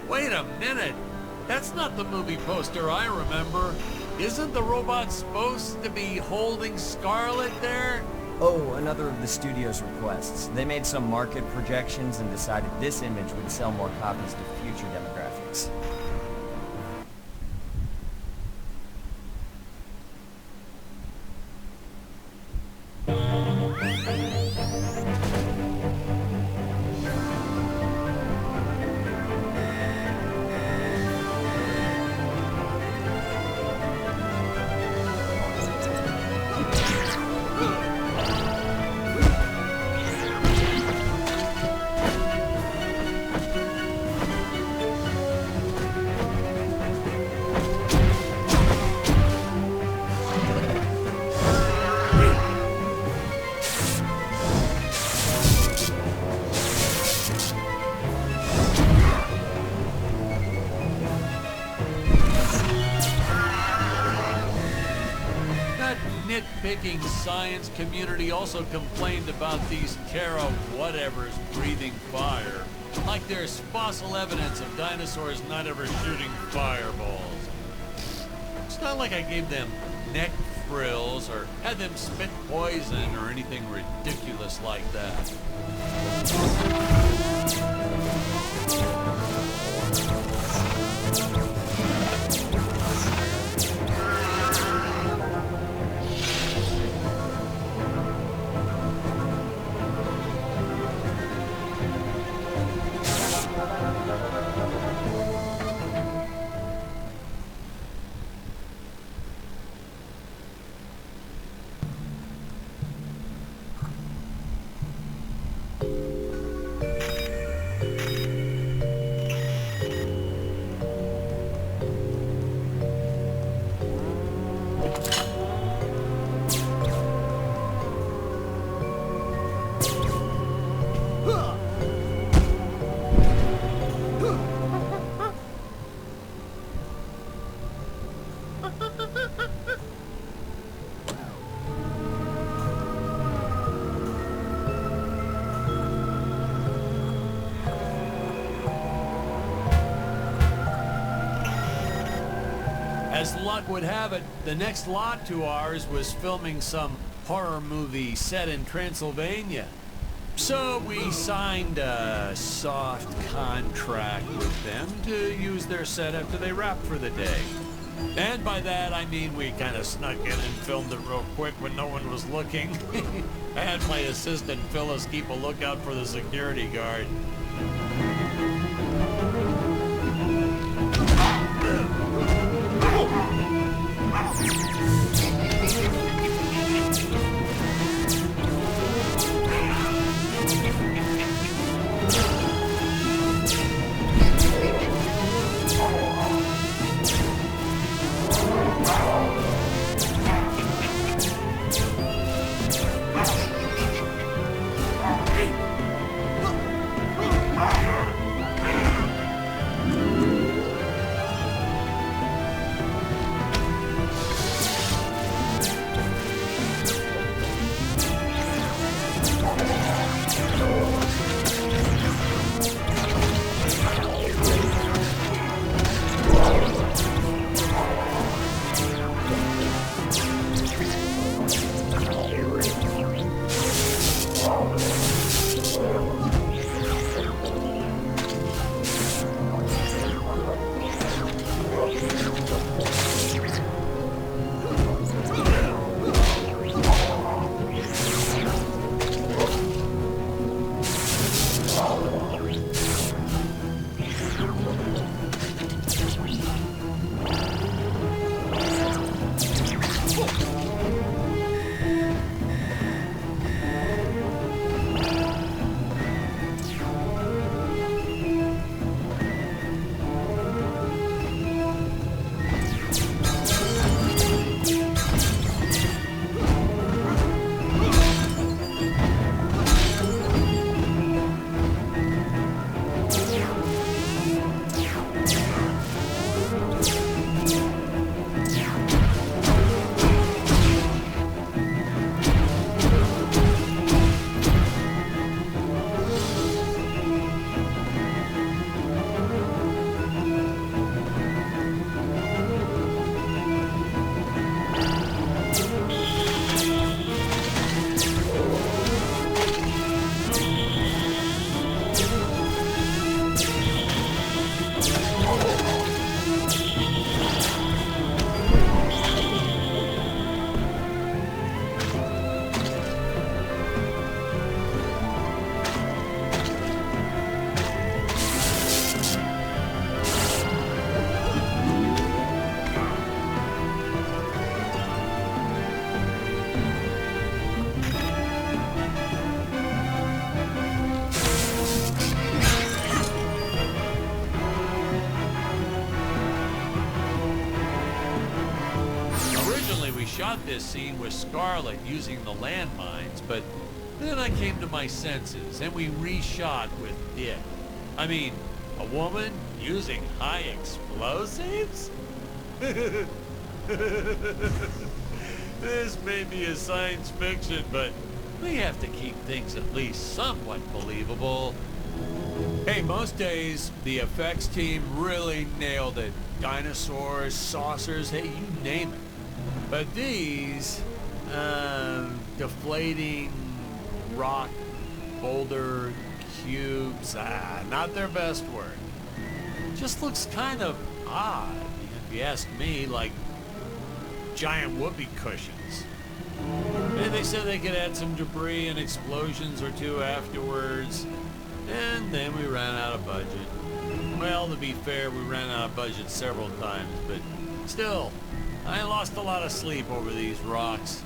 Wait a minute. That's not the movie poster I remember. Isn't the robot supposed to be holding Scarlet there? Oh, another of the studio's requests. They made some market projections and decided this image would sell more copies to future demographics. Nitpicking science community also complained about these Terra whatevers breathing fire. Like there's fossil evidence of dinosaurs not ever shooting fireballs. It's not like I gave them neck frills or had them spit poison or anything ridiculous like that. As luck would have it, the next lot to ours was filming some horror movie set in Transylvania. So we signed a soft contract with them to use their set after they wrapped for the day. And by that, I mean we kind of snuck in and filmed it real quick when no one was looking. I had my assistant Phyllis keep a lookout for the security guard. shot this scene with Scarlett using the landmines, but then I came to my senses and we reshot with Dick. I mean, a woman using high explosives? This may be a science fiction, but we have to keep things at least somewhat believable. Hey, most days, the effects team really nailed it. Dinosaurs, saucers, hey, you name it. But these, deflating rock, boulder, cubes, not their best work. Just looks kind of odd, if you ask me, like giant whoopee cushions. And they said they could add some debris and explosions or two afterwards. And then we ran out of budget. Well, to be fair, we ran out of budget several times, but still, I lost a lot of sleep over these rocks.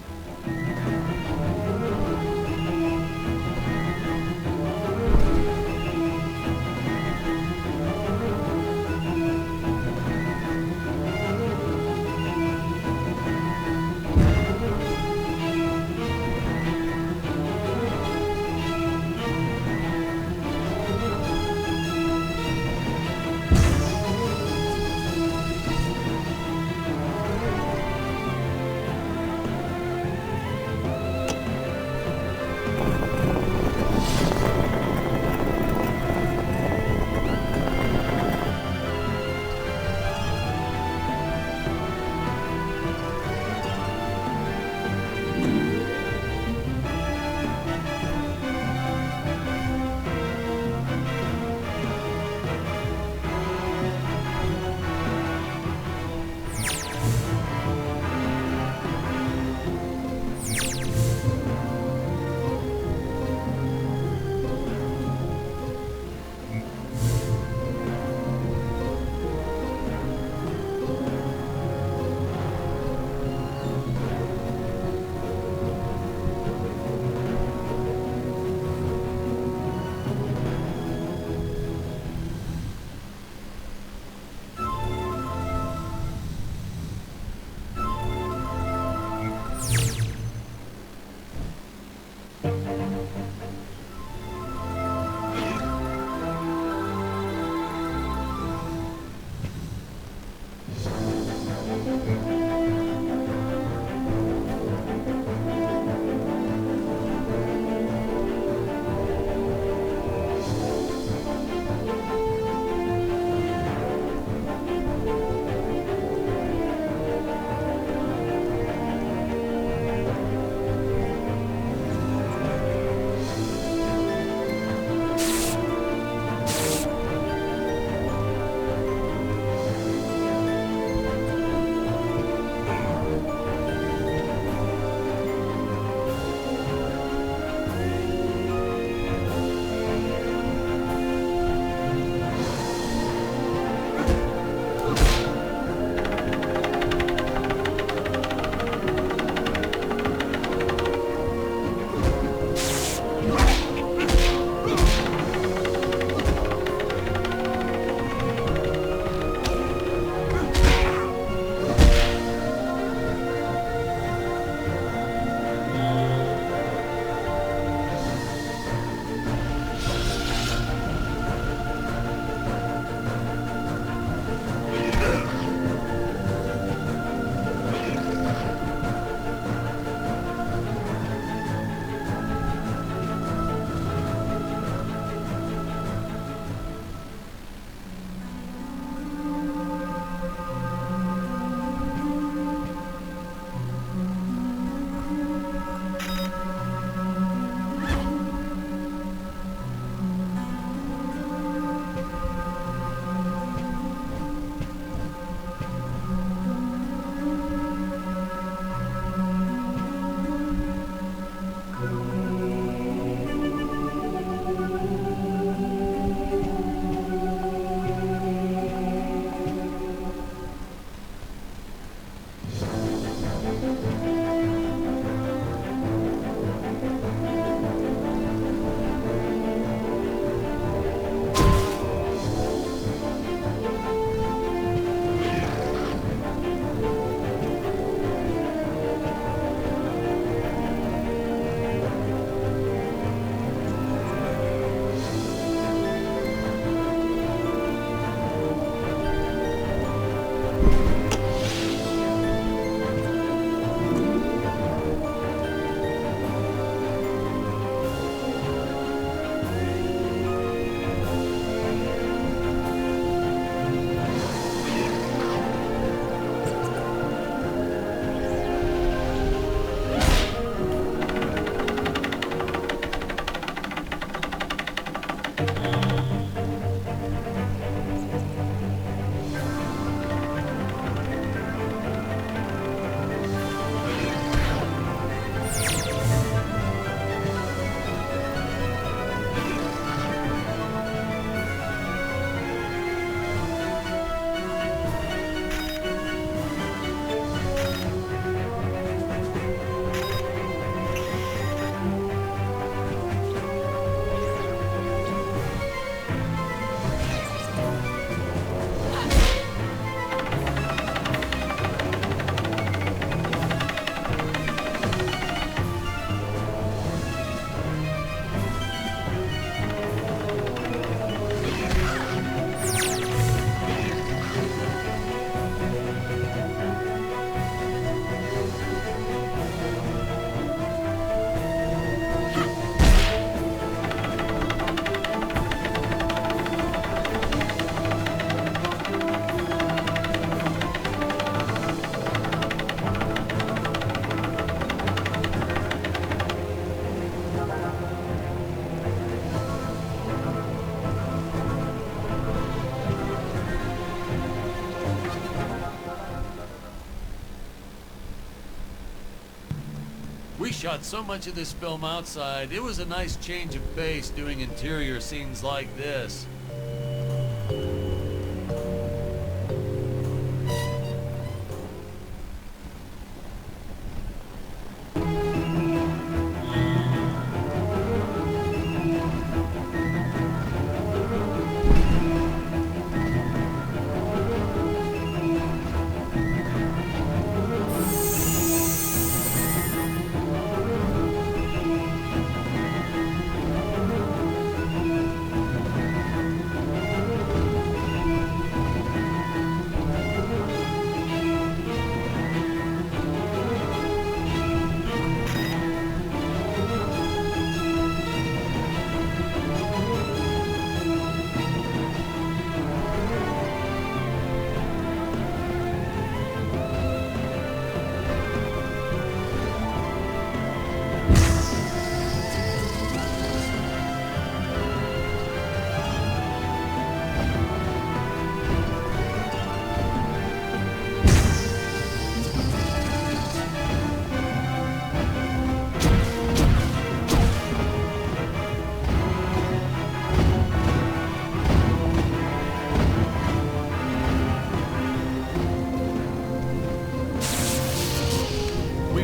We shot so much of this film outside, it was a nice change of pace doing interior scenes like this.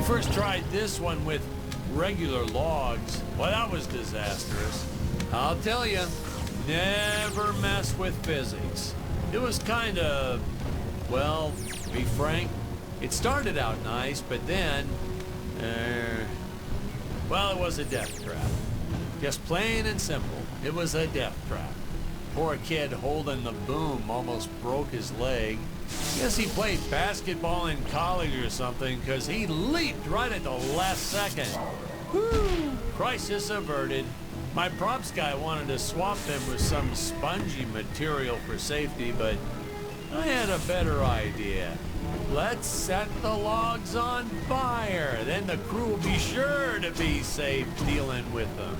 First tried this one with regular logs. Well, that was disastrous. I'll tell you, never mess with physics. It was kind of, well, to be frank, it started out nice, but then, well, it was a death trap. Just plain and simple, it was a death trap. Poor kid holding the boom almost broke his leg. Guess he played basketball in college or something, because he leaped right at the last second. Whew! Crisis averted. My props guy wanted to swap them with some spongy material for safety, but I had a better idea. Let's set the logs on fire. Then the crew will be sure to be safe dealing with them.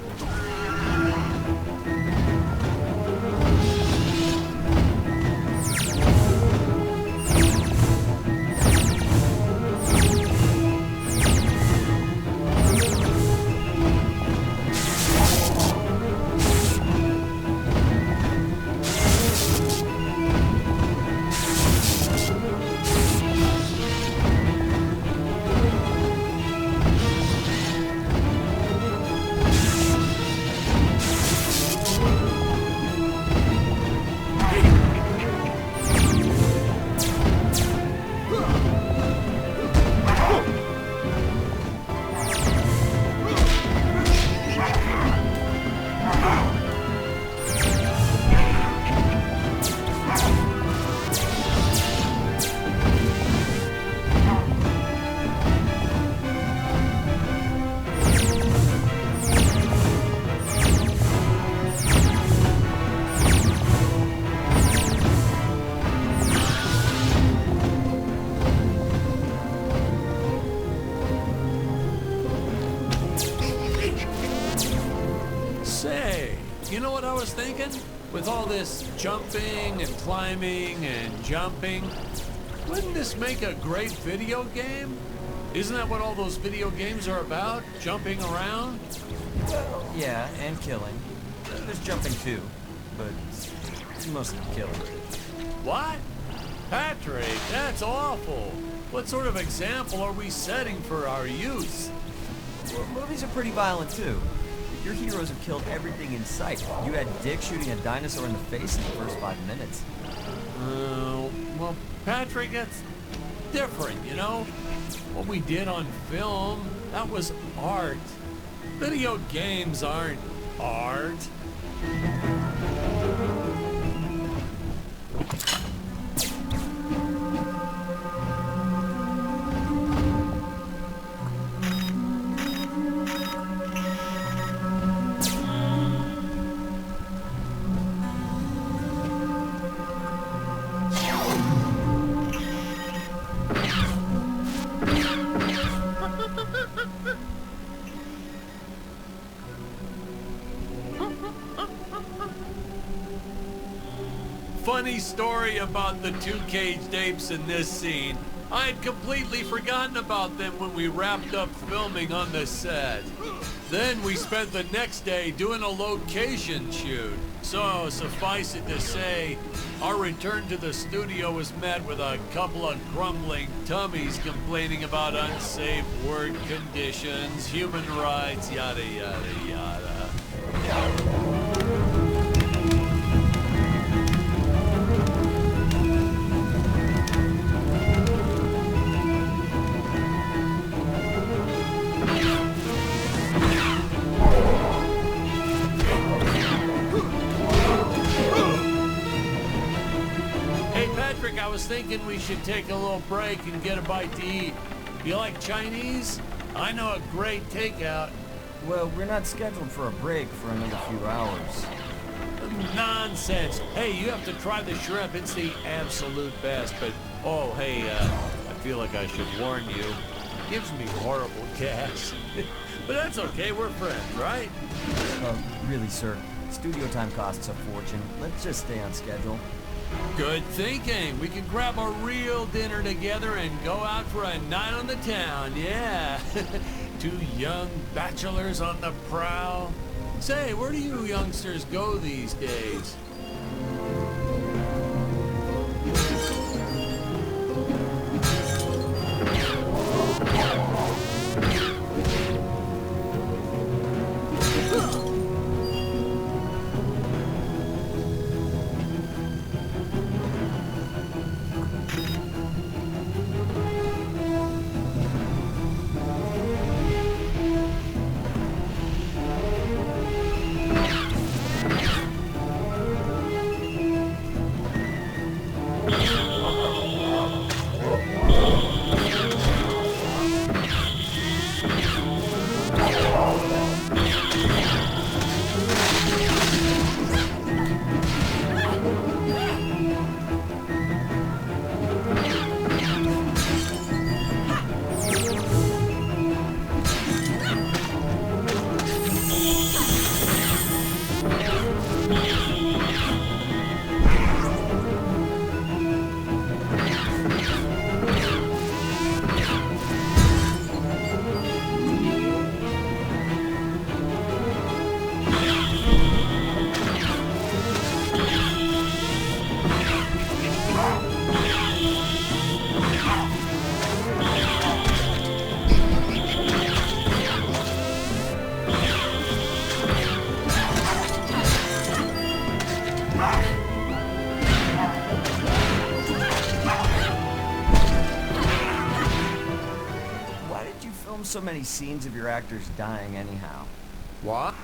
You know what I was thinking? With all this jumping and climbing and jumping, wouldn't this make a great video game? Isn't that what all those video games are about? Jumping around? Well, yeah, and killing. There's jumping too, but it's mostly killing. What? Patrick, that's awful. What sort of example are we setting for our youth? Well, movies are pretty violent too. Your heroes have killed everything in sight. You had Dick shooting a dinosaur in the face in the first 5 minutes. Well, Patrick, that's different, you know? What we did on film, that was art. Video games aren't art. Funny story about the two caged apes in this scene. I had completely forgotten about them when we wrapped up filming on the set. Then we spent the next day doing a location shoot. So, suffice it to say, our return to the studio was met with a couple of grumbling tummies complaining about unsafe work conditions, human rights, yada yada yada. I was thinking we should take a little break and get a bite to eat. You like Chinese? I know a great takeout. Well, we're not scheduled for a break for another few hours. Nonsense. Hey, you have to try the shrimp. It's the absolute best. But, oh, hey, I feel like I should warn you. It gives me horrible gas. But that's okay. We're friends, right? Really, sir. Studio time costs a fortune. Let's just stay on schedule. Good thinking. We can grab a real dinner together and go out for a night on the town, yeah. Two young bachelors on the prowl. Say, where do you youngsters go these days? So many scenes of your actors dying anyhow. What?